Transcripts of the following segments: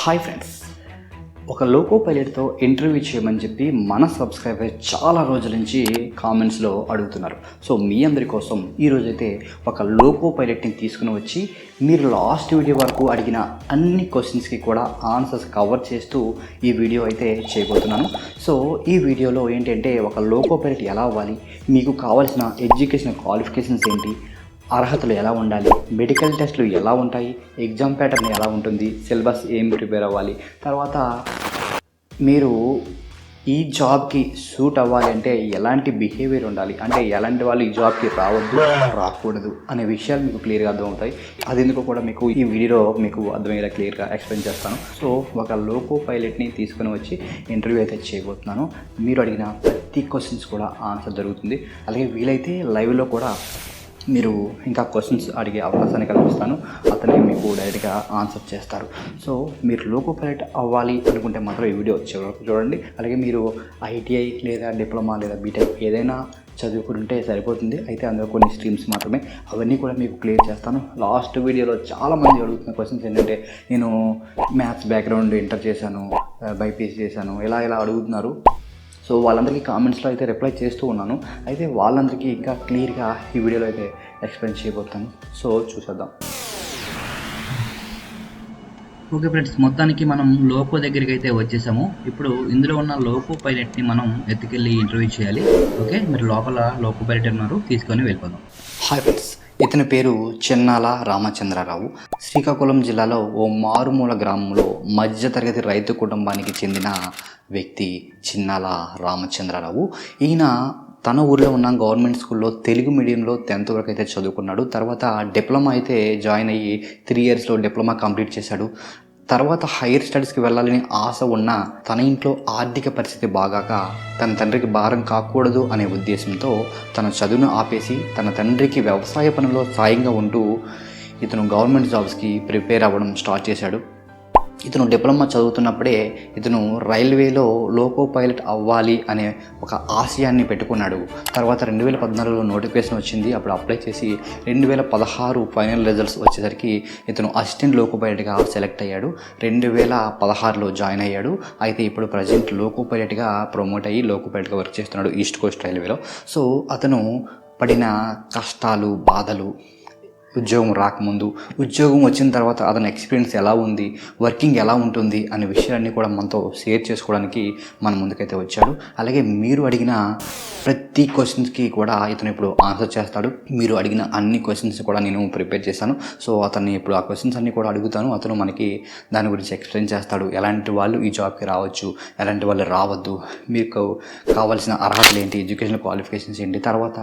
Hi friends, ఒక loco పైలట్తో interview చేయమని చెప్పి మన సబ్స్క్రైబర్ చాలా రోజుల నుంచి కామెంట్స్లో అడుగుతున్నారు. సో మీ అందరి కోసం ఈరోజైతే ఒక లోకో పైలట్ని తీసుకుని వచ్చి మీరు లాస్ట్ వీడియో వరకు అడిగిన అన్ని క్వశ్చన్స్కి కూడా ఆన్సర్స్ కవర్ చేస్తూ ఈ వీడియో అయితే చేయబోతున్నాను. సో ఈ వీడియోలో ఏంటంటే ఒక లోకో పైలట్ ఎలా అవ్వాలి, మీకు కావాల్సిన ఎడ్యుకేషన్ క్వాలిఫికేషన్స్ ఏంటి, అర్హతలు ఎలా ఉండాలి, మెడికల్ టెస్టులు ఎలా ఉంటాయి, ఎగ్జామ్ ప్యాటర్న్ ఎలా ఉంటుంది, సిలబస్ ఏం ప్రిపేర్ అవ్వాలి, తర్వాత మీరు ఈ జాబ్కి సూట్ అవ్వాలి అంటే ఎలాంటి బిహేవియర్ ఉండాలి, అంటే ఎలాంటి వాళ్ళు ఈ జాబ్కి రావద్దు రాకూడదు అనే విషయాలు మీకు క్లియర్గా అర్థమవుతాయి. అది ఎందుకు కూడా మీకు ఈ వీడియోలో మీకు అర్థమయ్యేలా క్లియర్గా ఎక్స్ప్లెయిన్ చేస్తాను. సో ఒక లోకో పైలట్ని తీసుకుని వచ్చి ఇంటర్వ్యూ అయితే చేయబోతున్నాను. మీరు అడిగిన ప్రతి క్వశ్చన్స్ కూడా ఆన్సర్ జరుగుతుంది. అలాగే వీలైతే లైవ్లో కూడా మీరు ఇంకా క్వశ్చన్స్ అడిగే అవకాశాన్ని కల్పిస్తాను. అతనే మీకు డైరెక్ట్గా ఆన్సర్ చేస్తారు. సో మీరు లోకో పైలట్ అవ్వాలి అనుకుంటే మాత్రం ఈ వీడియో చూడండి. అలాగే మీరు ఐటీఐ లేదా డిప్లొమా లేదా బీటెక్ ఏదైనా చదువుకుంటే సరిపోతుంది. అయితే అందులో కొన్ని స్ట్రీమ్స్ మాత్రమే, అవన్నీ కూడా మీకు క్లియర్ చేస్తాను. లాస్ట్ వీడియోలో చాలామంది అడుగుతున్న క్వశ్చన్స్ ఏంటంటే నేను మ్యాథ్స్ బ్యాక్గ్రౌండ్ ఇంటర్ చేశాను, బైపీసీ చేశాను, ఇలా అడుగుతున్నారు. సో వాళ్ళందరికీ కామెంట్స్లో అయితే రిప్లై చేస్తూ ఉన్నాను. అయితే వాళ్ళందరికీ ఇంకా క్లియర్గా ఈ వీడియోలో అయితే ఎక్స్ప్లెయిన్ చేయబోతాను. సో చూసేద్దాం. ఓకే ఫ్రెండ్స్, మొత్తానికి మనం లోకో దగ్గరికి అయితే వచ్చేసాము. ఇప్పుడు ఇందులో ఉన్న లోకో పైలట్ని మనం ఎత్తుకెళ్ళి ఇంటర్వ్యూ చేయాలి. ఓకే, మీరు లోపల లోకో పైలట్ ఉన్నారు, తీసుకొని వెళ్ళిపోదాం. హాయ్ ఫ్రెండ్స్, ఇతని పేరు చిన్నాల రామచంద్రరావు. శ్రీకాకుళం జిల్లాలో ఓ మారుమూల గ్రామంలో మధ్యతరగతి రైతు కుటుంబానికి చెందిన వ్యక్తి చిన్నాల రామచంద్రరావు. ఈయన తన ఊర్లో ఉన్న గవర్నమెంట్ స్కూల్లో తెలుగు మీడియంలో 10th వరకు అయితే చదువుకున్నాడు. తర్వాత డిప్లొమా అయితే జాయిన్ అయ్యి 3 yearsలో డిప్లొమా కంప్లీట్ చేశాడు. తర్వాత హైయర్ స్టడీస్కి వెళ్ళాలని ఆశ ఉన్న తన ఇంట్లో ఆర్థిక పరిస్థితి బాగాక తన తండ్రికి భారం కాకూడదు అనే ఉద్దేశంతో తన చదువును ఆపేసి తన తండ్రికి వ్యవసాయ పనుల్లో సాయంగా ఉంటూ ఇతను గవర్నమెంట్ జాబ్స్కి ప్రిపేర్ అవ్వడం స్టార్ట్ చేశాడు. ఇతను డిప్లొమా చదువుతున్నప్పుడే ఇతను రైల్వేలో లోకో పైలట్ అవ్వాలి అనే ఒక ఆశయాన్ని పెట్టుకున్నాడు. తర్వాత 2014లో నోటిఫికేషన్ వచ్చింది. అప్పుడు అప్లై చేసి 2016 ఫైనల్ రిజల్ట్స్ వచ్చేసరికి ఇతను అసిస్టెంట్ లోకో పైలట్గా సెలెక్ట్ అయ్యాడు. 2016లో జాయిన్ అయ్యాడు. అయితే ఇప్పుడు ప్రజెంట్ లోకో పైలట్గా ప్రమోట్ అయ్యి లోకో పైలట్గా వర్క్ చేస్తున్నాడు ఈస్ట్ కోస్ట్ రైల్వేలో. సో అతను పడిన కష్టాలు, బాధలు, ఉద్యోగం రాకముందు, ఉద్యోగం వచ్చిన తర్వాత అతని ఎక్స్పీరియన్స్ ఎలా ఉంది, వర్కింగ్ ఎలా ఉంటుంది అనే విషయాలన్నీ కూడా మనతో షేర్ చేసుకోవడానికి మన ముందుకైతే వచ్చాడు. అలాగే మీరు అడిగిన ప్రతి క్వశ్చన్స్కి కూడా ఇతను ఇప్పుడు ఆన్సర్ చేస్తాడు. మీరు అడిగిన అన్ని క్వశ్చన్స్ కూడా నేను ప్రిపేర్ చేశాను. సో అతన్ని ఇప్పుడు ఆ క్వశ్చన్స్ అన్నీ కూడా అడుగుతాను. అతను మనకి దాని గురించి ఎక్స్ప్లెయిన్ చేస్తాడు. ఎలాంటి వాళ్ళు ఈ జాబ్కి రావచ్చు, ఎలాంటి వాళ్ళు రావద్దు, మీకు కావాల్సిన అర్హతలు ఏంటి, ఎడ్యుకేషన్ క్వాలిఫికేషన్స్ ఏంటి, తర్వాత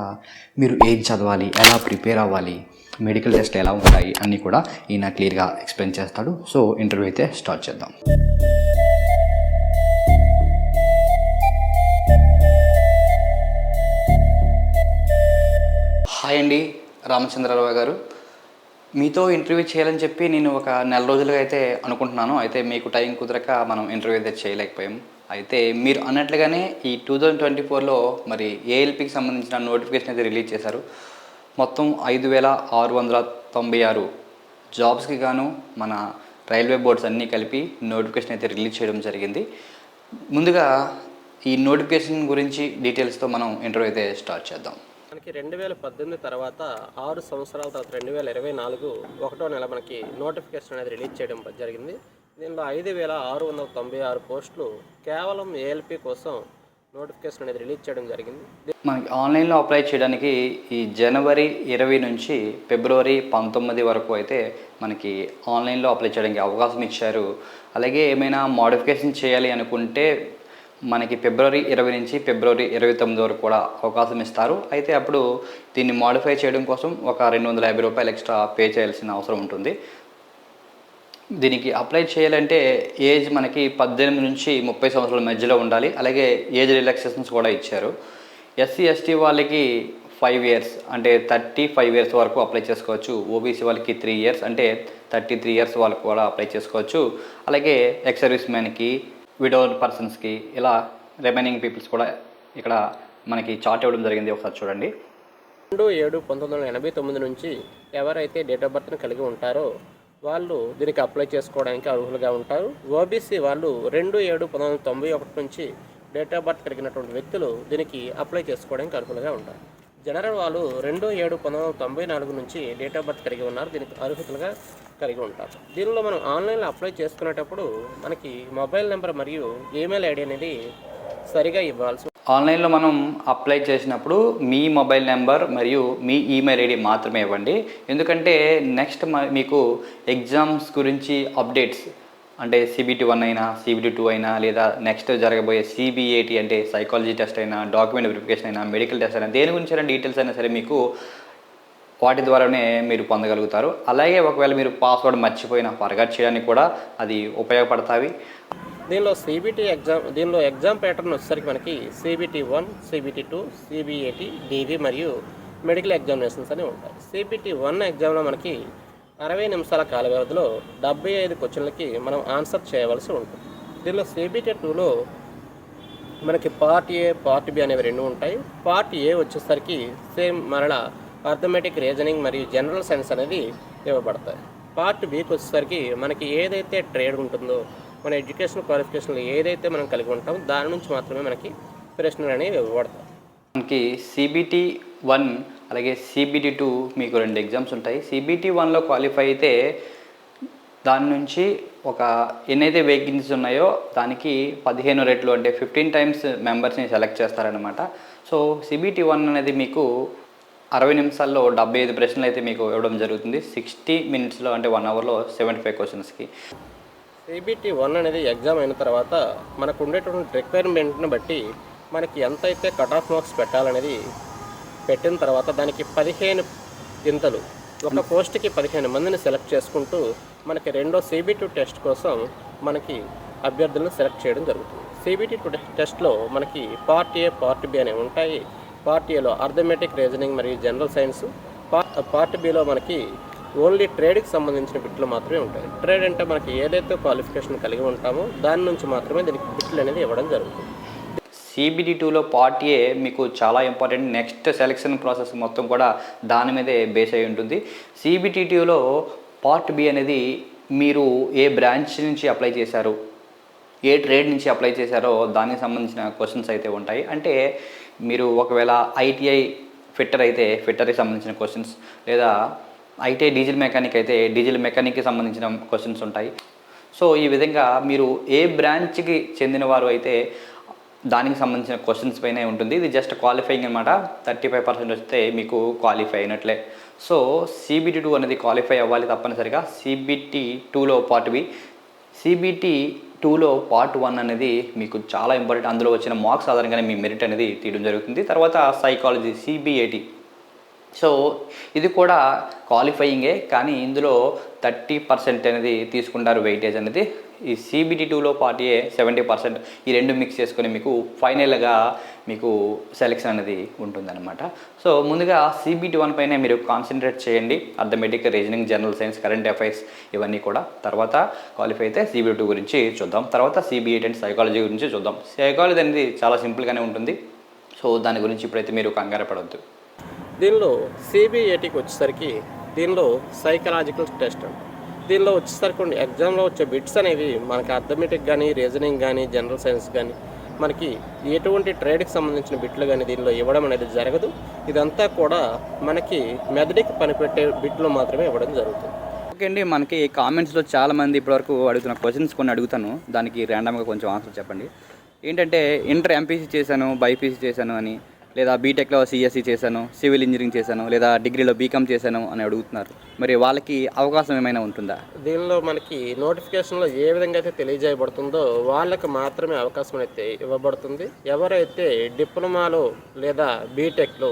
మీరు ఏం చదవాలి, ఎలా ప్రిపేర్ అవ్వాలి, మెడికల్ టెస్ట్ ఎలా ఉంటాయి అన్నీ కూడా ఈయన క్లియర్గా ఎక్స్ప్లెయిన్ చేస్తాడు. సో ఇంటర్వ్యూ అయితే స్టార్ట్ చేద్దాం. హాయ్ అండి రామచంద్రరావు గారు, మీతో ఇంటర్వ్యూ చేయాలని చెప్పి నేను ఒక 4 రోజులుగా అయితే అనుకుంటున్నాను. అయితే మీకు టైం కుదరక మనం ఇంటర్వ్యూ అయితే చేయలేకపోయాం. అయితే మీరు అన్నట్లుగానే ఈ 2024లో మరి ఏఎల్పికి సంబంధించిన నోటిఫికేషన్ అయితే రిలీజ్ చేశారు. మొత్తం 5,696 జాబ్స్కి గాను మన రైల్వే బోర్డ్స్ అన్నీ కలిపి నోటిఫికేషన్ అయితే రిలీజ్ చేయడం జరిగింది. ముందుగా ఈ నోటిఫికేషన్ గురించి డీటెయిల్స్తో మనం ఇంటర్వ్యూ అయితే స్టార్ట్ చేద్దాం. మనకి 2018 తర్వాత 6 సంవత్సరాల తర్వాత 2024 1వ నెల మనకి నోటిఫికేషన్ అనేది రిలీజ్ చేయడం జరిగింది. దీనిలో 5,696 పోస్టులు కేవలం ఏఎల్పి కోసం నోటిఫికేషన్ అనేది రిలీజ్ చేయడం జరిగింది. మనకి ఆన్లైన్లో అప్లై చేయడానికి ఈ జనవరి 20 నుంచి ఫిబ్రవరి 19 వరకు అయితే మనకి ఆన్లైన్లో అప్లై చేయడానికి అవకాశం ఇచ్చారు. అలాగే ఏమైనా మోడిఫికేషన్ చేయాలి అనుకుంటే మనకి ఫిబ్రవరి 20 నుంచి ఫిబ్రవరి 29 వరకు కూడా అవకాశం ఇస్తారు. అయితే అప్పుడు దీన్ని మోడిఫై చేయడం కోసం ఒక 250 రూపాయలు ఎక్స్ట్రా పే చేయాల్సిన అవసరం ఉంటుంది. దీనికి అప్లై చేయాలంటే ఏజ్ మనకి 18 నుంచి 30 సంవత్సరాల మధ్యలో ఉండాలి. అలాగే ఏజ్ రిలాక్సేషన్స్ కూడా ఇచ్చారు. ఎస్సీ ఎస్టీ వాళ్ళకి 5 years అంటే 35 years వరకు అప్లై చేసుకోవచ్చు. ఓబీసీ వాళ్ళకి 3 years అంటే 33 years వాళ్ళకి కూడా అప్లై చేసుకోవచ్చు. అలాగే ఎక్స్ సర్వీస్ మ్యాన్కి, విడోడ్ పర్సన్స్కి, ఇలా రిమైనింగ్ పీపుల్స్ కూడా ఇక్కడ మనకి చార్ట్ ఇవ్వడం జరిగింది. ఒకసారి చూడండి. 2/7/1989 నుంచి ఎవరైతే డేట్ ఆఫ్ బర్త్ని కలిగి ఉంటారో వాళ్ళు దీనికి అప్లై చేసుకోవడానికి అర్హులుగా ఉంటారు. ఓబీసీ వాళ్ళు 2/7/1991 నుంచి డేట్ ఆఫ్ బర్త్ కలిగినటువంటి వ్యక్తులు దీనికి అప్లై చేసుకోవడానికి అర్హులుగా ఉంటారు. జనరల్ వాళ్ళు 2/7/1994 నుంచి డేట్ ఆఫ్ బర్త్ కలిగి ఉన్నారు, దీనికి అర్హతలుగా కలిగి ఉంటారు. దీనిలో మనం ఆన్లైన్లో అప్లై చేసుకునేటప్పుడు మనకి మొబైల్ నెంబర్ మరియు ఈమెయిల్ ఐడి అనేది సరిగా ఇవ్వాల్సి. ఆన్లైన్లో మనం అప్లై చేసినప్పుడు మీ మొబైల్ నెంబర్ మరియు మీ ఈమెయిల్ ఐడి మాత్రమే ఇవ్వండి. ఎందుకంటే నెక్స్ట్ మీకు ఎగ్జామ్స్ గురించి అప్డేట్స్ అంటే CBT 1 అయినా CBT 2 అయినా లేదా నెక్స్ట్ జరగబోయే CBAT అంటే సైకాలజీ టెస్ట్ అయినా డాక్యుమెంట్ వెరిఫికేషన్ అయినా మెడికల్ టెస్ట్ అయినా దేని గురించి అయినా డీటెయిల్స్ అయినా సరే మీకు వాటి ద్వారానే మీరు పొందగలుగుతారు. అలాగే ఒకవేళ మీరు పాస్వర్డ్ మర్చిపోయినా ఫర్గాట్ చేయడానికి కూడా అది ఉపయోగపడతాయి. దీనిలో ఎగ్జామ్ ప్యాటర్న్ వచ్చేసరికి మనకి CBT 1, CBT 2, CBAT, DV మరియు మెడికల్ ఎగ్జామినేషన్స్ అని ఉంటాయి. CBT 1 ఎగ్జామ్లో మనకి 60 నిమిషాల కాల వ్యవధిలో 75 క్వశ్చన్లకి మనం ఆన్సర్ చేయవలసి ఉంటుంది. దీనిలో CBT 2లో మనకి పార్ట్ A, పార్ట్ B అనేవి రెండు ఉంటాయి. పార్ట్ A వచ్చేసరికి సేమ్ మరలా అర్థమెటిక్, రీజనింగ్ మరియు జనరల్ సైన్స్ అనేది ఇవ్వబడతాయి. పార్ట్ Bకి వచ్చేసరికి మనకి ఏదైతే ట్రేడ్ ఉంటుందో మన ఎడ్యుకేషన్ క్వాలిఫికేషన్లో ఏదైతే మనం కలిగి ఉంటామో దాని నుంచి మాత్రమే మనకి ప్రశ్నలు అనేవి ఇవ్వబడతాయి. మనకి CBT 1 అలాగే CBT 2 మీకు 2 ఎగ్జామ్స్ ఉంటాయి. CBT 1లో క్వాలిఫై అయితే దాని నుంచి ఒక ఎన్నైతే వేకెన్సీస్ ఉన్నాయో దానికి 15 రెట్లు అంటే 15 టైమ్స్ మెంబర్స్ని సెలెక్ట్ చేస్తారనమాట. సో CBT 1 అనేది మీకు 60 నిమిషాల్లో 75 ప్రశ్నలు అయితే మీకు ఇవ్వడం జరుగుతుంది. 60 మినిట్స్లో అంటే 1 అవర్లో 75 క్వశ్చన్స్కి. CBT 1 అనేది ఎగ్జామ్ అయిన తర్వాత మనకు ఉండేటువంటి రిక్వైర్మెంట్ని బట్టి మనకి ఎంతైతే కట్ ఆఫ్ మార్క్స్ పెట్టాలనేది పెట్టిన తర్వాత దానికి 15 గింతలు ఒక పోస్ట్కి 15 మందిని సెలెక్ట్ చేసుకుంటూ మనకి రెండో CBT 2 టెస్ట్ కోసం మనకి అభ్యర్థులను సెలెక్ట్ చేయడం జరుగుతుంది. CBT 2 టెస్ట్లో మనకి పార్ట్ A, పార్ట్ B అనేవి ఉంటాయి. పార్ట్ Aలో అర్థమెటిక్, రీజనింగ్ మరియు జనరల్ సైన్స్, పార్ట్ Bలో మనకి ఓన్లీ ట్రేడ్కి సంబంధించిన బిట్లు మాత్రమే ఉంటాయి. ట్రేడ్ అంటే మనకి ఏదైతే క్వాలిఫికేషన్ కలిగి ఉంటామో దాని నుంచి మాత్రమే దీనికి బిట్లు అనేది ఇవ్వడం జరుగుతుంది. CBT 2లో పార్ట్ A మీకు చాలా ఇంపార్టెంట్. నెక్స్ట్ సెలెక్షన్ ప్రాసెస్ మొత్తం కూడా దాని మీదే బేస్ అయి ఉంటుంది. CBT 2లో పార్ట్ B అనేది మీరు ఏ బ్రాంచ్ నుంచి అప్లై చేశారు, ఏ ట్రేడ్ నుంచి అప్లై చేశారో దానికి సంబంధించిన క్వశ్చన్స్ అయితే ఉంటాయి. అంటే మీరు ఒకవేళ ITI ఫిట్టర్ అయితే ఫిట్టర్కి సంబంధించిన క్వశ్చన్స్, లేదా ITI డీజిల్ మెకానిక్ అయితే డీజిల్ మెకానిక్కి సంబంధించిన క్వశ్చన్స్ ఉంటాయి. సో ఈ విధంగా మీరు ఏ బ్రాంచ్కి చెందిన వారు అయితే దానికి సంబంధించిన క్వశ్చన్స్ పైనే ఉంటుంది. ఇది జస్ట్ క్వాలిఫైయింగ్ అనమాట. 35% వస్తే మీకు క్వాలిఫై అయినట్లే. సో CBT 2 అనేది క్వాలిఫై అవ్వాలి తప్పనిసరిగా. CBT 2లో పార్ట్ B, CBT 2లో పార్ట్ 1 అనేది మీకు చాలా ఇంపార్టెంట్. అందులో వచ్చిన మార్క్స్ ఆధారంగానే మీ మెరిట్ అనేది తీయడం జరుగుతుంది. తర్వాత సైకాలజీ CBAT. సో ఇది కూడా క్వాలిఫైయింగే, కానీ ఇందులో 30% అనేది తీసుకుంటారు వెయిటేజ్ అనేది. ఈ CBT 2లో పార్ట్ A 70%. ఈ రెండు మిక్స్ చేసుకొని మీకు ఫైనల్గా మీకు సెలెక్షన్ అనేది ఉంటుందన్నమాట. సో ముందుగా CBT 1 పైన మీరు కాన్సన్ట్రేట్ చేయండి. Arithmetic, reasoning, general science, current affairs ఇవన్నీ కూడా. తర్వాత క్వాలిఫై అయితే CBT 2 గురించి చూద్దాం. తర్వాత CBAT అండ్ సైకాలజీ గురించి చూద్దాం. సైకాలజీ అనేది చాలా సింపుల్గానే ఉంటుంది. సో దాని గురించి ఇప్పుడైతే మీరు కంగారు పడవద్దు. దీనిలో CBATకి వచ్చేసరికి దీనిలో సైకలాజికల్ టెస్ట్ అంట. దీనిలో వచ్చేసరికి ఎగ్జామ్లో వచ్చే బిట్స్ అనేవి మనకి అర్థమెటిక్ కానీ, రీజనింగ్ కానీ, జనరల్ సైన్స్ కానీ మనకి ఎటువంటి ట్రేడ్కి సంబంధించిన బిట్లు కానీ దీనిలో ఇవ్వడం అనేది జరగదు. ఇదంతా కూడా మనకి మెదడుకి పనిపెట్టే బిట్లు మాత్రమే ఇవ్వడం జరుగుతుంది. ఓకే అండి, మనకి కామెంట్స్లో చాలామంది ఇప్పటివరకు అడుగుతున్న క్వశ్చన్స్ కొన్ని అడుగుతాను, దానికి ర్యాండమ్గా కొంచెం ఆన్సర్ చెప్పండి. ఏంటంటే ఇంటర్ MPC చేశాను, బైపీసీ చేశాను అని, లేదా బీటెక్లో CSE చేశాను, సివిల్ ఇంజనీరింగ్ చేశాను, లేదా డిగ్రీలో బీకామ్ చేశాను అని అడుగుతున్నారు. మరి వాళ్ళకి అవకాశం ఏమైనా ఉంటుందా? దీనిలో మనకి నోటిఫికేషన్లో ఏ విధంగా అయితే తెలియజేయబడుతుందో వాళ్ళకి మాత్రమే అవకాశం అయితే ఇవ్వబడుతుంది. ఎవరైతే డిప్లొమాలో లేదా బీటెక్లో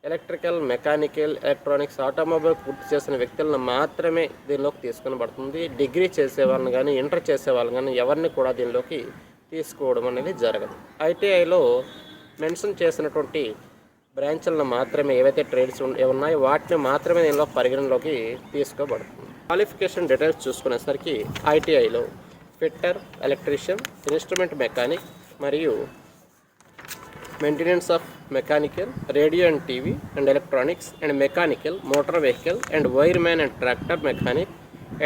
ఎలక్ట్రికల్, మెకానికల్, ఎలక్ట్రానిక్స్, ఆటోమొబైల్ పూర్తి చేసిన వ్యక్తులను మాత్రమే దీనిలోకి తీసుకుని పడుతుంది. డిగ్రీ చేసే వాళ్ళని కానీ, ఇంటర్ చేసే వాళ్ళని కానీ ఎవరిని కూడా దీనిలోకి తీసుకోవడం అనేది జరగదు. ITIలో మెన్షన్ చేసినటువంటి బ్రాంచ్లను మాత్రమే ఏవైతే ట్రేడ్స్ ఉన్నాయో వాటిని మాత్రమే దీనిలో పరిగణలోకి తీసుకోబడుతుంది. క్వాలిఫికేషన్ డీటెయిల్స్ చూసుకునేసరికి ITIలో ఫిట్టర్, ఎలక్ట్రీషియన్, ఇన్స్ట్రుమెంట్ మెకానిక్ మరియు maintenance of mechanical, radio and TV and electronics and mechanical, motor vehicle and wireman and tractor mechanic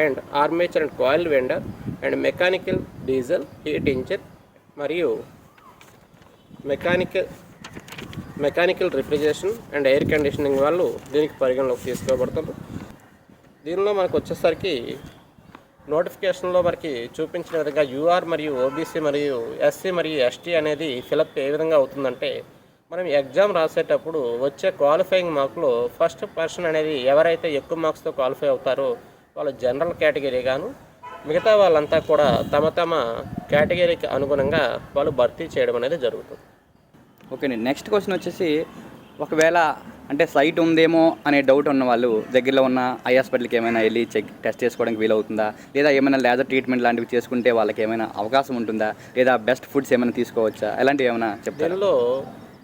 and armature and coil winder and mechanical, diesel, heat engine మరియు mechanical refrigeration and air conditioning వాళ్ళు దీనికి పరిగణలోకి తీసుకోబడతారు. దీనిలో మనకు వచ్చేసరికి నోటిఫికేషన్లో మనకి చూపించిన విధంగా యూఆర్ మరియు ఓబీసీ మరియు ఎస్సీ మరియు ఎస్టీ అనేది ఫిలప్ ఏ విధంగా అవుతుందంటే, మనం ఎగ్జామ్ రాసేటప్పుడు వచ్చే క్వాలిఫైయింగ్ మార్కులో ఫస్ట్ పర్సన్ అనేది ఎవరైతే ఎక్కువ మార్క్స్తో క్వాలిఫై అవుతారో వాళ్ళు జనరల్ కేటగిరీ గాను, మిగతా వాళ్ళంతా కూడా తమ తమ కేటగిరీకి అనుగుణంగా వాళ్ళు భర్తీ చేయడం అనేది జరుగుతుంది. ఓకే అండి. నెక్స్ట్ క్వశ్చన్ వచ్చేసి, ఒకవేళ అంటే సైట్ ఉందేమో అనే డౌట్ ఉన్న వాళ్ళు దగ్గరలో ఉన్న ఐ హాస్పిటల్కి ఏమైనా వెళ్ళి టెస్ట్ చేసుకోవడానికి వీలవుతుందా, లేదా ఏమైనా లేజర్ ట్రీట్మెంట్ లాంటివి చేసుకుంటే వాళ్ళకి ఏమైనా అవకాశం ఉంటుందా, లేదా బెస్ట్ ఫుడ్స్ ఏమైనా తీసుకోవచ్చా, అలాంటివి ఏమైనా చెప్తారా? దీనిలో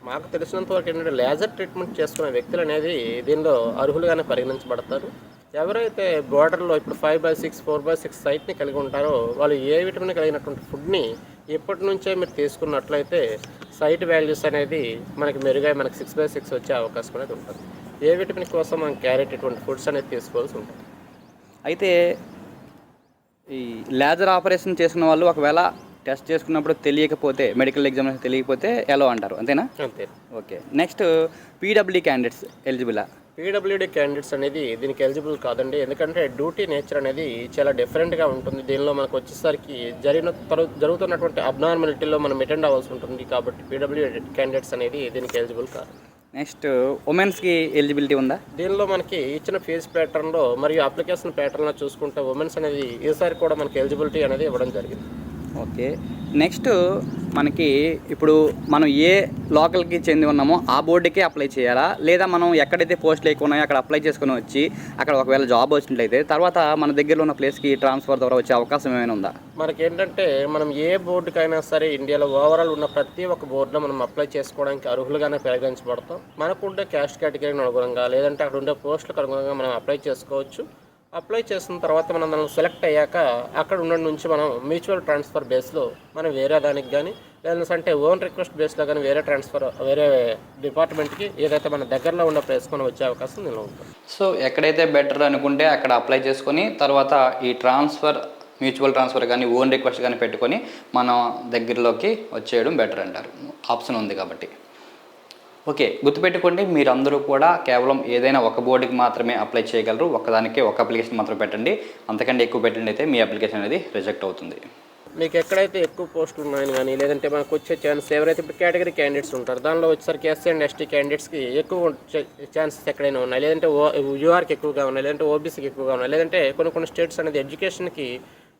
మాకు తెలిసినంత వరకు ఏంటంటే లేజర్ ట్రీట్మెంట్ చేసుకునే వ్యక్తులు అనేది దీనిలో అర్హులుగానే పరిగణించబడతారు. ఎవరైతే బోర్డర్లో ఇప్పుడు 5/6, 4/6 సైట్ని కలిగి ఉంటారో వాళ్ళు ఏ విటమిన్ కలిగినటువంటి ఫుడ్ని ఇప్పటి నుంచే మీరు తీసుకున్నట్లయితే సైట్ వాల్యూస్ అనేది మనకి మెరుగై మనకి 6/6 వచ్చే అవకాశం అనేది ఉంటుంది. ఏ విటమిన్ కోసం మనం క్యారెట్ ఇటువంటి ఫుడ్స్ అనేది తీసుకోవాల్సి ఉంటుంది. అయితే ఈ లేజర్ ఆపరేషన్ చేసుకున్న వాళ్ళు ఒకవేళ టెస్ట్ చేసుకున్నప్పుడు తెలియకపోతే, మెడికల్ ఎగ్జామినేషన్ తెలియకపోతే ఎలా అంటారు, అంతేనా? అంతే. ఓకే. నెక్స్ట్ పీడబ్ల్యూడీ క్యాండిడేట్స్ ఎలిజిబులా? పీడబ్ల్యూడీ క్యాండిడేట్స్ అనేది దీనికి ఎలిజిబుల్ కాదండి. ఎందుకంటే డ్యూటీ నేచర్ అనేది చాలా డిఫరెంట్గా ఉంటుంది. దీనిలో మనకు వచ్చేసరికి జరుగుతున్నటువంటి అబ్నార్మాలిటీలో మనం అటెండ్ అవ్వాల్సి ఉంటుంది. కాబట్టి పీడబ్ల్యూడీ క్యాండిడేట్స్ అనేది దీనికి ఎలిజిబుల్ కాదు. నెక్స్ట్ ఉమెన్స్కి ఎలిజిబిలిటీ ఉందా? దీనిలో మనకి ఇచ్చిన ఫీజ్ ప్యాటర్న్లో మరియు అప్లికేషన్ ప్యాటర్న్లో చూసుకుంటే ఉమెన్స్ అనేది ఈసారి కూడా మనకి ఎలిజిబిలిటీ అనేది ఇవ్వడం జరిగింది. ఓకే. నెక్స్ట్ మనకి ఇప్పుడు మనం ఏ లోకల్కి చెంది ఉన్నామో ఆ బోర్డుకే అప్లై చేయాలా, లేదా మనం ఎక్కడైతే పోస్టులు ఎక్కువ ఉన్నాయో అక్కడ అప్లై చేసుకుని వచ్చి అక్కడ ఒకవేళ జాబ్ వచ్చినట్లయితే తర్వాత మన దగ్గరలో ఉన్న ప్లేస్కి ట్రాన్స్ఫర్ ద్వారా వచ్చే అవకాశం ఏమైనా ఉందా? మనకేంటంటే మనం ఏ బోర్డుకైనా సరే ఇండియాలో ఓవరాల్ ఉన్న ప్రతి ఒక్క బోర్డులో మనం అప్లై చేసుకోవడానికి అర్హులుగానే పరిగణించబడతాం. మనకుండే క్యాస్ట్ కేటగిరీకి అనుగుణంగా లేదంటే అక్కడ ఉండే పోస్టులకు అనుగుణంగా మనం అప్లై చేసుకోవచ్చు. అప్లై చేసిన తర్వాత మనం దాన్ని సెలెక్ట్ అయ్యాక అక్కడ ఉన్న నుంచి మనం మ్యూచువల్ ట్రాన్స్ఫర్ బేస్లో మనం వేరే దానికి కానీ లేదంటే ఓన్ రిక్వెస్ట్ బేస్లో కానీ వేరే డిపార్ట్మెంట్కి ఏదైతే మన దగ్గరలో ఉన్న ప్లేస్ మనం వచ్చే అవకాశం దీనిలో ఉంటుంది. సో ఎక్కడైతే బెటర్ అనుకుంటే అక్కడ అప్లై చేసుకొని తర్వాత ఈ మ్యూచువల్ ట్రాన్స్ఫర్ కానీ ఓన్ రిక్వెస్ట్ కానీ పెట్టుకొని మన దగ్గరలోకి వచ్చేయడం బెటర్ అంటారు, ఆప్షన్ ఉంది కాబట్టి. ఓకే, గుర్తుపెట్టుకోండి, మీరందరూ కూడా కేవలం ఏదైనా ఒక బోర్డుకి మాత్రమే అప్లై చేయగలరు. ఒక్కదానికే ఒక అప్లికేషన్ మాత్రం పెట్టండి. అంతకంటే ఎక్కువ పెట్టండి అయితే మీ అప్లికేషన్ అనేది రిజెక్ట్ అవుతుంది. మీకు ఎక్కడైతే ఎక్కువ పోస్టులు ఉన్నాయని కానీ లేదంటే మనకు వచ్చే ఛాన్స్ ఎవరైతే ఇప్పుడు కేటగిరీ క్యాండిడేట్స్ ఉంటారు దానిలో వచ్చేసరికి ఎస్సీ అండ్ ఎస్టీ క్యాండిడేట్స్కి ఎక్కువ ఛాన్సెస్ ఎక్కడైనా ఉన్నాయి, లేదంటే యూఆర్కి ఎక్కువగా ఉన్నాయి, లేదంటే ఓబీసీకి ఎక్కువగా ఉన్నాయి, లేదంటే కొన్ని స్టేట్స్ అనేది ఎడ్యుకేషన్కి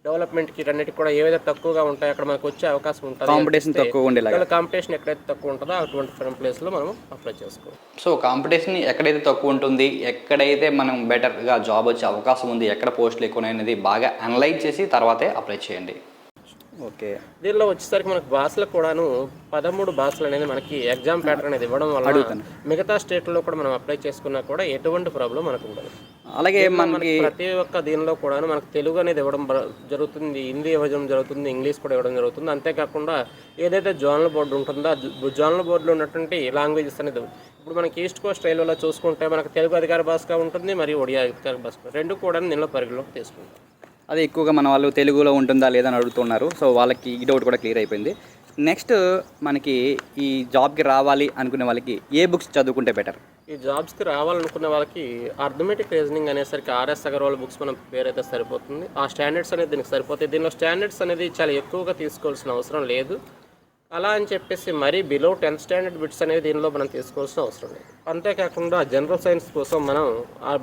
డెవలప్మెంట్కి అన్నిటికి కూడా ఏవైతే తక్కువగా ఉంటాయో అక్కడ మనకు వచ్చే అవకాశం ఉంటుంది. కాంపిటీషన్ తక్కువ ఉండేలాగా, కాంపిటీషన్ ఎక్కడైతే తక్కువ ఉంటుందో అటువంటి ప్లేస్లో మనం అప్లై చేసుకోవాలి. సో కాంపిటీషన్ ఎక్కడైతే తక్కువ ఉంటుంది, ఎక్కడైతే మనం బెటర్గా జాబ్ వచ్చే అవకాశం ఉంది, ఎక్కడ పోస్టులు ఎక్కువ అనేది బాగా అనలైజ్ చేసి తర్వాతే అప్లై చేయండి. ఓకే. దీనిలో వచ్చేసరికి మనకు భాషలు కూడాను 13 భాషలు అనేది మనకి ఎగ్జామ్ ప్యాటర్న్ అనేది ఇవ్వడం వల్ల మిగతా స్టేట్లో కూడా మనం అప్లై చేసుకున్నా కూడా ఎటువంటి ప్రాబ్లం మనకు ఉండదు. అలాగే మనకి ప్రతి ఒక్క దీనిలో కూడా మనకు తెలుగు అనేది ఇవ్వడం జరుగుతుంది, హిందీ ఇవ్వడం జరుగుతుంది, ఇంగ్లీష్ కూడా ఇవ్వడం జరుగుతుంది. అంతేకాకుండా ఏదైతే జోనల్ బోర్డు ఉంటుందో ఆ జోనల్ బోర్డులో ఉన్నటువంటి లాంగ్వేజెస్ అనేది ఇప్పుడు మనకి ఈస్ట్ కోస్ట్ రైల్వేలో చూసుకుంటే మనకు తెలుగు అధికార భాషగా ఉంటుంది మరియు ఒడియా అధికార భాష రెండు కూడా దీనిలో పరిగణలోకి తీసుకుంటాం. అది ఎక్కువగా మన వాళ్ళు తెలుగులో ఉంటుందా లేదా అని అడుగుతున్నారు. సో వాళ్ళకి ఈ డౌట్ కూడా క్లియర్ అయిపోయింది. నెక్స్ట్ మనకి ఈ జాబ్కి రావాలి అనుకునే వాళ్ళకి ఏ బుక్స్ చదువుకుంటే బెటర్? ఈ జాబ్స్కి రావాలనుకునే వాళ్ళకి అర్థమెటిక్ రీజనింగ్ అనేసరికి ఆర్ఎస్ అగర్వాల్ బుక్స్ మనం పేరు అయితే సరిపోతుంది. ఆ స్టాండర్డ్స్ అనేది దీనికి సరిపోతాయి. దీనిలో స్టాండర్డ్స్ అనేది చాలా ఎక్కువగా తీసుకోవాల్సిన అవసరం లేదు. అలా అని చెప్పేసి మరీ బిలో 10th స్టాండర్డ్ బిట్స్ అనేది దీనిలో మనం తీసుకోవాల్సిన అవసరం లేదు. అంతేకాకుండా జనరల్ సైన్స్ కోసం మనం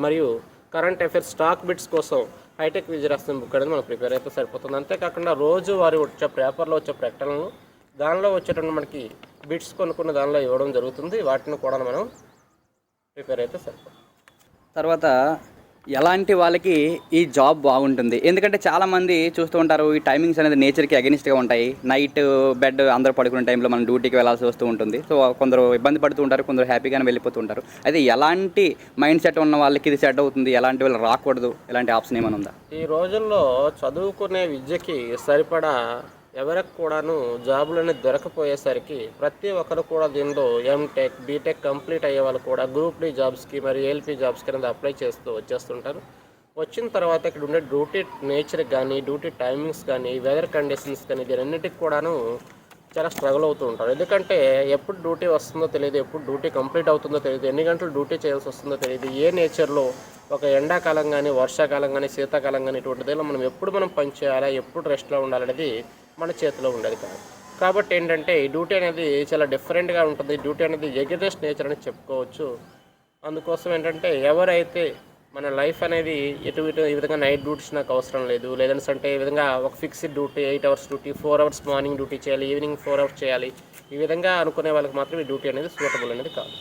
మరియు కరెంట్ అఫైర్స్ స్టాక్ బిట్స్ కోసం హైటెక్ విజయరాశ్యం బుక్ అనేది మనం ప్రిపేర్ అయితే సరిపోతుంది. అంతేకాకుండా రోజు వారి వచ్చే పేపర్లో వచ్చే ప్రకటనలు దానిలో వచ్చేటువంటి మనకి బిట్స్ కొనుక్కున్న దానిలో ఇవ్వడం జరుగుతుంది. వాటిని కూడా మనం ప్రిపేర్ అయితే సరిపోతుంది. తర్వాత ఎలాంటి వాళ్ళకి ఈ జాబ్ బాగుంటుంది? ఎందుకంటే చాలామంది చూస్తూ ఉంటారు ఈ టైమింగ్స్ అనేది నేచర్కి అగెనిస్ట్గా ఉంటాయి. నైట్ బెడ్ అందరూ పడుకునే టైంలో మనం డ్యూటీకి వెళ్ళాల్సి వస్తూ ఉంటుంది. సో కొందరు ఇబ్బంది పడుతూ ఉంటారు, కొందరు హ్యాపీగానే వెళ్ళిపోతూ ఉంటారు. అయితే ఎలాంటి మైండ్ సెట్ ఉన్న వాళ్ళకి ఇది సెట్ అవుతుంది, ఎలాంటి వాళ్ళు రాకూడదు, ఎలాంటి ఆప్షన్ ఏమైనా ఉందా? ఈ రోజుల్లో చదువుకునే విద్యకి సరిపడా ఎవరికి కూడాను జాబులు అనేది దొరకపోయేసరికి ప్రతి ఒక్కరు కూడా దీనిలో ఎంటెక్ బీటెక్ కంప్లీట్ అయ్యే వాళ్ళు కూడా గ్రూప్ డి జాబ్స్కి మరియు ఏఎల్పీ జాబ్స్కి అనేది అప్లై చేస్తూ వచ్చేస్తుంటారు. వచ్చిన తర్వాత ఇక్కడ ఉండే డ్యూటీ నేచర్ కానీ, డ్యూటీ టైమింగ్స్ కానీ, వెదర్ కండిషన్స్ కానీ దీనన్నిటికి కూడాను చాలా స్ట్రగుల్ అవుతూ ఉంటారు. ఎందుకంటే ఎప్పుడు డ్యూటీ వస్తుందో తెలియదు, ఎప్పుడు డ్యూటీ కంప్లీట్ అవుతుందో తెలియదు, ఎన్ని గంటలు డ్యూటీ చేయాల్సి వస్తుందో తెలియదు, ఏ నేచర్లో ఒక ఎండాకాలం కానీ, వర్షాకాలం కానీ, శీతాకాలం కానీ ఇటువంటిదిలో మనం ఎప్పుడు పని చేయాలా, ఎప్పుడు రెస్ట్లో ఉండాలనేది మన చేతిలో ఉండేది కాదు. కాబట్టి ఏంటంటే ఈ డ్యూటీ అనేది చాలా డిఫరెంట్గా ఉంటుంది. డ్యూటీ అనేది ఎగరెస్ట్ నేచర్ అని చెప్పుకోవచ్చు. అందుకోసం ఏంటంటే ఎవరైతే మన లైఫ్ అనేది ఇటు ఈ విధంగా నైట్ డ్యూటీస్ నాకు అవసరం లేదు, లేదంటే ఈ విధంగా ఒక fixed duty 8 hours duty, 4 hours morning duty చేయాలి, ఈవినింగ్ 4 అవర్స్ చేయాలి, ఈ విధంగా అనుకునే వాళ్ళకి మాత్రం ఈ డ్యూటీ అనేది సూటబుల్ అనేది కాదు.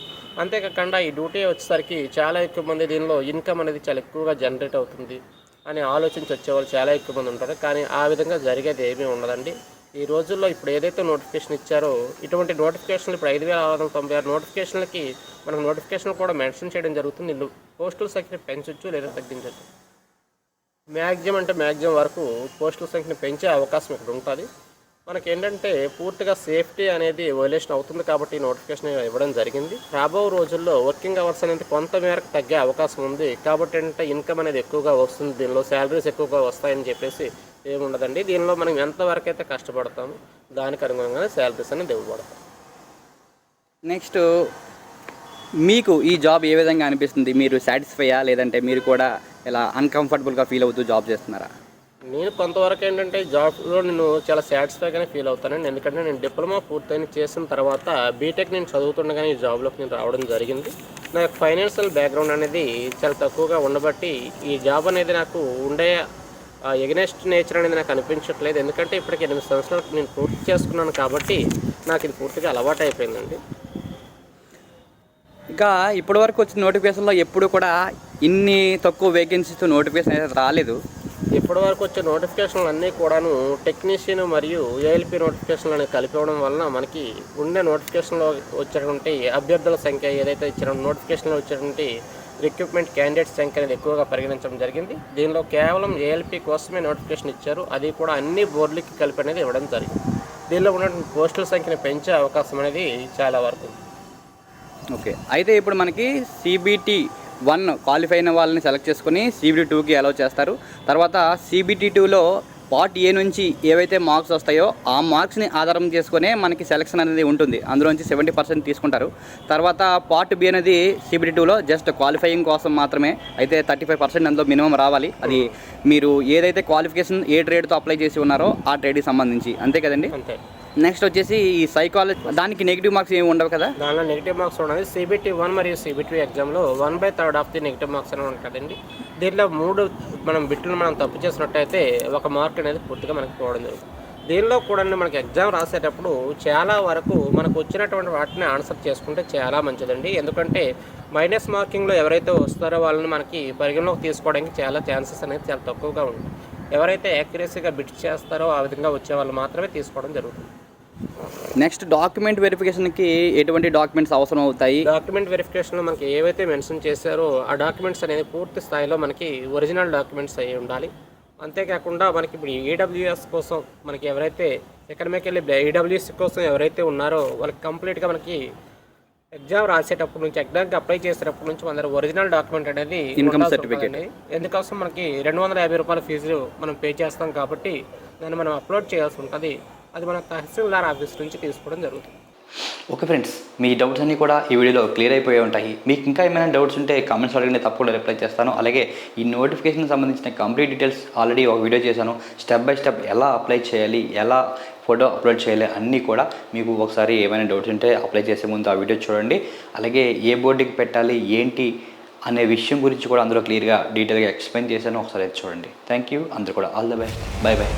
అంతేకాకుండా ఈ డ్యూటీ వచ్చేసరికి చాలా ఎక్కువ మంది దీనిలో ఇన్కమ్ అనేది చాలా ఎక్కువగా జనరేట్ అవుతుంది అని ఆలోచించి వచ్చేవాళ్ళు చాలా ఎక్కువ మంది ఉంటారు. కానీ ఆ విధంగా జరిగేది ఏమీ ఉండదండి. ఈ రోజుల్లో ఇప్పుడు ఏదైతే నోటిఫికేషన్ ఇచ్చారో ఇటువంటి నోటిఫికేషన్లు ఇప్పుడు 5,696 నోటిఫికేషన్లకి మనకు నోటిఫికేషన్ కూడా మెన్షన్ చేయడం జరుగుతుంది. పోస్టుల సంఖ్యను పెంచవచ్చు లేదా తగ్గించవచ్చు. మ్యాక్సిమం వరకు పోస్టుల సంఖ్యను పెంచే అవకాశం ఇక్కడ ఉంటుంది. మనకి ఏంటంటే పూర్తిగా సేఫ్టీ అనేది వైలేషన్ అవుతుంది కాబట్టి ఈ నోటిఫికేషన్ ఇవ్వడం జరిగింది. రాబో రోజుల్లో వర్కింగ్ అవర్స్ అనేది కొంతమేరకు తగ్గే అవకాశం ఉంది. కాబట్టి ఏంటంటే ఇన్కమ్ అనేది ఎక్కువగా వస్తుంది, దీనిలో శాలరీస్ ఎక్కువగా వస్తాయని చెప్పేసి ఏముండదండి. దీనిలో మనం ఎంతవరకు అయితే కష్టపడతామో దానికి అనుగుణంగానే శాలరీస్ అనేది ఇవ్వబడతాం. నెక్స్ట్ మీకు ఈ జాబ్ ఏ విధంగా అనిపిస్తుంది? మీరు సాటిస్ఫైయా లేదంటే మీరు కూడా ఇలా అన్కంఫర్టబుల్గా ఫీల్ అవుతూ జాబ్ చేస్తున్నారా? నేను కొంతవరకు ఏంటంటే జాబ్లో నేను చాలా సాటిస్ఫైగానే ఫీల్ అవుతానండి. ఎందుకంటే నేను డిప్లొమా పూర్తయిన చేసిన తర్వాత బీటెక్ నేను చదువుతుండగానే ఈ జాబ్లోకి నేను రావడం జరిగింది. నా యొక్క ఫైనాన్షియల్ బ్యాక్గ్రౌండ్ అనేది చాలా తక్కువగా ఉండబట్టి ఈ జాబ్ అనేది నాకు ఉండే ఎగనెస్ట్ నేచర్ అనేది నాకు అనిపించట్లేదు. ఎందుకంటే ఇప్పటికి 8 సంవత్సరాలు నేను పూర్తి చేసుకున్నాను కాబట్టి నాకు ఇది పూర్తిగా అలవాటు అయిపోయిందండి. ఇంకా ఇప్పటి వరకు వచ్చిన నోటిఫికేషన్లో ఎప్పుడు కూడా ఇన్ని తక్కువ వేకెన్సీతో నోటిఫికేషన్ అయితే రాలేదు. ఇప్పటి వరకు వచ్చే నోటిఫికేషన్లు అన్నీ కూడాను టెక్నీషియన్ మరియు ఏఎల్పి నోటిఫికేషన్లు అనేది కలిపివ్వడం వలన మనకి ఉండే నోటిఫికేషన్లో వచ్చేటువంటి అభ్యర్థుల సంఖ్య ఏదైతే ఇచ్చిన నోటిఫికేషన్లో వచ్చేటువంటి రిక్రూట్మెంట్ క్యాండిడేట్స్ సంఖ్య అనేది ఎక్కువగా పరిగణించడం జరిగింది. దీనిలో కేవలం ఏఎల్పి కోసమే నోటిఫికేషన్ ఇచ్చారు, అది కూడా అన్ని బోర్డులకి కలిపి అనేది ఇవ్వడం జరిగింది. దీనిలో ఉన్నటువంటి పోస్టుల సంఖ్యను పెంచే అవకాశం అనేది చాలా వరకు. ఓకే, అయితే ఇప్పుడు మనకి CBT 1 క్వాలిఫై అయిన వాళ్ళని సెలెక్ట్ చేసుకుని CBT 2కి అలౌ చేస్తారు. తర్వాత CBT 2లో పార్ట్ ఏ నుంచి ఏవైతే మార్క్స్ వస్తాయో ఆ మార్క్స్ని ఆధారం చేసుకునే మనకి సెలెక్షన్ అనేది ఉంటుంది. అందులోంచి 70% తీసుకుంటారు. తర్వాత పార్ట్ బి అనేది CBT 2లో జస్ట్ క్వాలిఫైయింగ్ కోసం మాత్రమే, అయితే 35% అందులో మినిమం రావాలి. అది మీరు ఏదైతే క్వాలిఫికేషన్ ఏ ట్రేడ్తో అప్లై చేసి ఉన్నారో ఆ ట్రేడ్కి సంబంధించి, అంతే కదండి? అంతే. నెక్స్ట్ వచ్చేసి ఈ సైకాలజీ, దానికి నెగిటివ్ మార్క్స్ ఏమి ఉండవు కదా? దానిలో నెగిటివ్ మార్క్స్ ఉన్నది. CBT 1 మరియు CBT 2 ఎగ్జామ్లో 1/3 ఆఫ్ ది నెగిటివ్ మార్క్స్ అని ఉంటుందండి. దీంట్లో 3 బిట్లు మనం తప్పు చేసినట్టయితే 1 మార్క్ అనేది పూర్తిగా మనకి పోవడం జరుగుతుంది. దీనిలో కూడా మనకి ఎగ్జామ్ రాసేటప్పుడు చాలా వరకు మనకు వచ్చినటువంటి వాటిని ఆన్సర్ చేసుకుంటే చాలా మంచిదండి. ఎందుకంటే మైనస్ మార్కింగ్లో ఎవరైతే వస్తారో వాళ్ళని మనకి పరిగణలోకి తీసుకోవడానికి చాలా ఛాన్సెస్ అనేది చాలా తక్కువగా ఉంటుంది. ఎవరైతే యాక్యురసీగా బిట్ చేస్తారో ఆ విధంగా వచ్చే వాళ్ళు మాత్రమే తీసుకోవడం జరుగుతుంది. నెక్స్ట్ డాక్యుమెంట్ వెరిఫికేషన్కి ఎటువంటి డాక్యుమెంట్స్ అవసరం అవుతాయి? డాక్యుమెంట్ వెరిఫికేషన్లో మనకి ఏవైతే మెన్షన్ చేశారో ఆ డాక్యుమెంట్స్ అనేది పూర్తి స్థాయిలో మనకి ఒరిజినల్ డాక్యుమెంట్స్ అయ్యి ఉండాలి. అంతేకాకుండా మనకి ఇప్పుడు EWS కోసం మనకి ఎవరైతే ఎకడమికల్లీ EWS కోసం ఎవరైతే ఉన్నారో వాళ్ళకి కంప్లీట్గా మనకి ఎగ్జామ్ రాసేటప్పటి నుంచి, ఎగ్జామ్కి అప్లై చేసేటప్పటి నుంచి మన ఒరిజినల్ డాక్యుమెంట్ అనేది ఇన్కమ్ సర్టిఫికేట్. ఎందుకోసం మనకి 250 రూపాయల ఫీజు మనం పే చేస్తాం కాబట్టి దాన్ని మనం అప్లోడ్ చేయాల్సి ఉంటుంది. అది మన తహసీల్దార్ ఆఫీస్ నుంచి తీసుకోవడం జరుగుతుంది. ఓకే ఫ్రెండ్స్, మీ డౌట్స్ అన్నీ కూడా ఈ వీడియోలో క్లియర్ అయిపోయి ఉంటాయి. మీకు ఇంకా ఏమైనా డౌట్స్ ఉంటే కామెంట్స్ అడగండి, తప్పకుండా రిప్లై చేస్తాను. అలాగే ఈ నోటిఫికేషన్ సంబంధించిన కంప్లీట్ డీటెయిల్స్ ఆల్రెడీ ఒక వీడియో చేశాను. స్టెప్ బై స్టెప్ ఎలా అప్లై చేయాలి, ఎలా ఫోటో అప్లోడ్ చేయాలి అన్నీ కూడా మీకు ఒకసారి ఏమైనా డౌట్స్ ఉంటే అప్లై చేసే ముందు ఆ వీడియో చూడండి. అలాగే ఏ బోర్డుకి పెట్టాలి ఏంటి అనే విషయం గురించి కూడా అందులో క్లియర్గా డీటెయిల్గా ఎక్స్ప్లెయిన్ చేశాను, ఒకసారి చూడండి. Thank you. అందరూ కూడా all the best. By by.